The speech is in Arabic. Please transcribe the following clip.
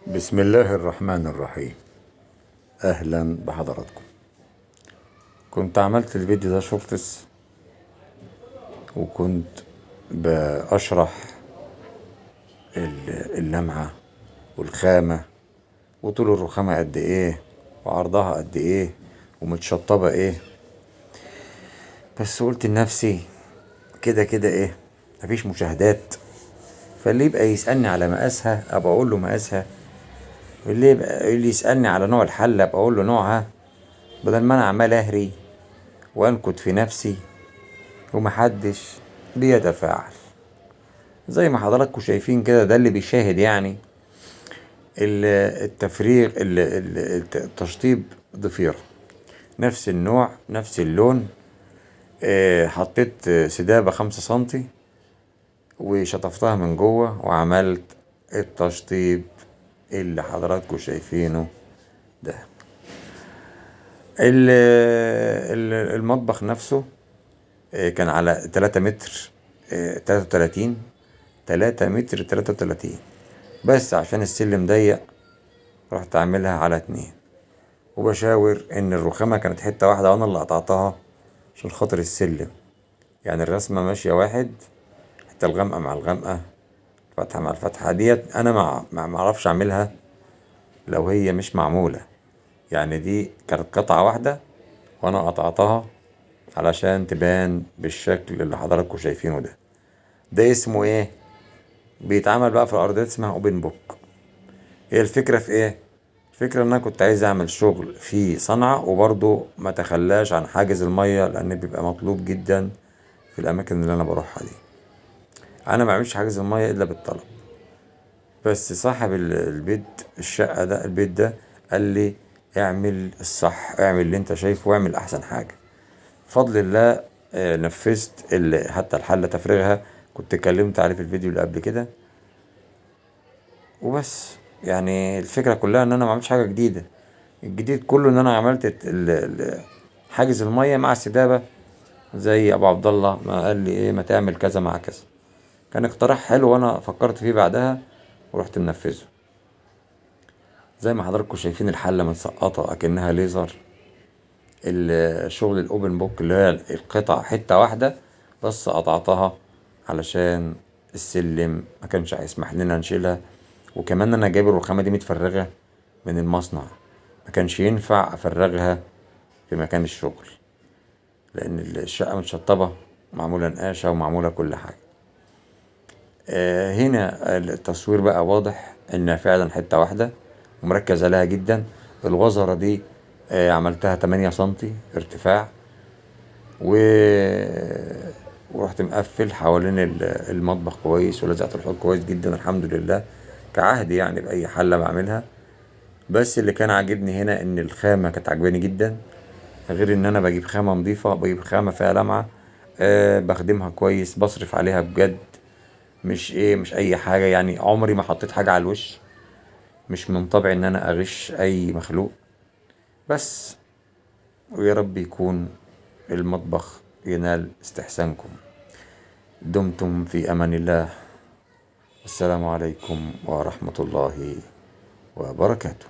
بسم الله الرحمن الرحيم. اهلا بحضراتكم. كنت عملت الفيديو ده شورتس، وكنت بشرح اللمعة والخامة وطول الرخامة قد ايه وعرضها قد ايه ومتشطبة ايه. بس قلت لنفسي كده كده ايه، مفيش مشاهدات، فاللي يبقى يسألني على مقاسها ابقى اقول له مقاسها، اللي يسألني على نوع الحلة ابقى اقول له نوعها، بدل ما انا عمال اهري وانكت في نفسي ومحدش بيتفاعل. زي ما حضراتكم شايفين كده، ده اللي بيشاهد يعني التفريغ، التشطيب ضفيرة نفس النوع نفس اللون. حطيت سدابة 5 سنتي وشطفتها من جوه وعملت التشطيب اللي حضراتكم شايفينه ده. المطبخ نفسه كان على 3 متر 33، 3 متر 33، بس عشان السلم ضيق رحت عاملها على 2. وبشاور ان الرخامة كانت حتة واحدة وانا اللي قطعتها عشان خاطر السلم، يعني الرسمة ماشية واحد، حتى الغامقة مع الغامقة، الفتحة مع الفتحة ديت انا ما معرفش اعملها لو هي مش معمولة. يعني دي كانت قطعة واحدة وانا قطعتها علشان تبان بالشكل اللي حضراتكم شايفينه ده. ده اسمه ايه؟ بيتعمل بقى في الارضيات، اسمها اوبن بوك. هي الفكرة في ايه؟ الفكرة ان انا كنت عايز اعمل شغل في صنعة وبرضه ما تخلاش عن حاجز المية، لان بيبقى مطلوب جدا في الاماكن اللي انا بروحها دي. انا ما بعملش حاجز المية الا بالطلب، بس صاحب البيت، الشقة ده، البيت ده قال لي اعمل الصح، اعمل اللي انت شايفه واعمل احسن حاجة. بفضل الله نفذت حتى الحلة تفريغها كنت اتكلمت عليه في الفيديو اللي قبل كده. وبس يعني الفكرة كلها ان انا ما عملتش حاجة جديدة، الجديد كله ان انا عملت حاجز المية مع السدابة، زي ابو عبد الله ما قال لي ايه، ما تعمل كذا مع كذا. كان اقتراح حلو وانا فكرت فيه بعدها ورحت منفذه. زي ما حضراتكم شايفين الحلة متسقطة اكنها ليزر. الشغل الاوبن بوك اللي هي القطع حتة واحدة بس قطعتها علشان السلم ما كانش هيسمح لنا نشيلها، وكمان انا جايب الرخامة دي متفرغة من المصنع، ما كانش ينفع افرغها في مكان الشغل لان الشقة متشطبة معمولة نقاشة ومعمولة كل حاجة. هنا التصوير بقى واضح انها فعلا حتة واحدة ومركز عليها جدا. الوزرة دي عملتها 8 سنتي ارتفاع، و ورحت مقفل حوالين المطبخ كويس ولزقت الحوض كويس جدا الحمد لله، كعهدي يعني بأي حلة بعملها. بس اللي كان عاجبني هنا ان الخامة كانت عجباني جدا، غير ان انا بجيب خامة نظيفة، بجيب خامة فيها لمعة، بخدمها كويس، بصرف عليها بجد، مش اي حاجة. يعني عمري ما حطيت حاجة على الوش، مش من طبعي ان انا اغش اي مخلوق. بس ويا رب يكون المطبخ ينال استحسانكم. دمتم في امان الله. السلام عليكم ورحمة الله وبركاته.